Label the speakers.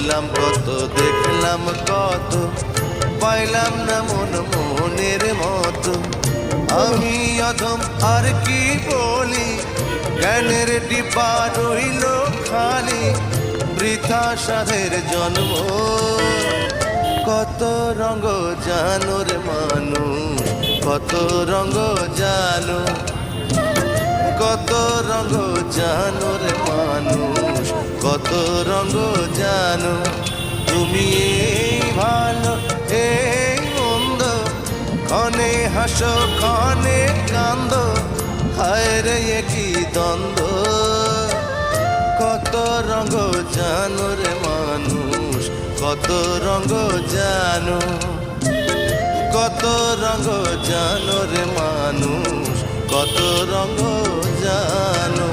Speaker 1: পড়লাম কত, দেখলাম কত, পাইলাম না মন মনের মতো। আমি অধম আর কি বলি, জ্ঞানের ডিব্বা রইল খালি, বৃথা সাধের জন্ম। কত রঙ জানো রে মানুষ, কত রঙ জানো, কত রঙ জানো রে মানুষ, কত রঙ জানো। তুমি এই ভালো এই মন্দ, ক্ষণে হাসো ক্ষণে কান্দ, হায় রে কি দ্বন্দ্ব। কত রঙ জানো রে মানুষ, কত রঙ জানো, কত রঙ জানো রে মানুষ, কত রঙ জানো।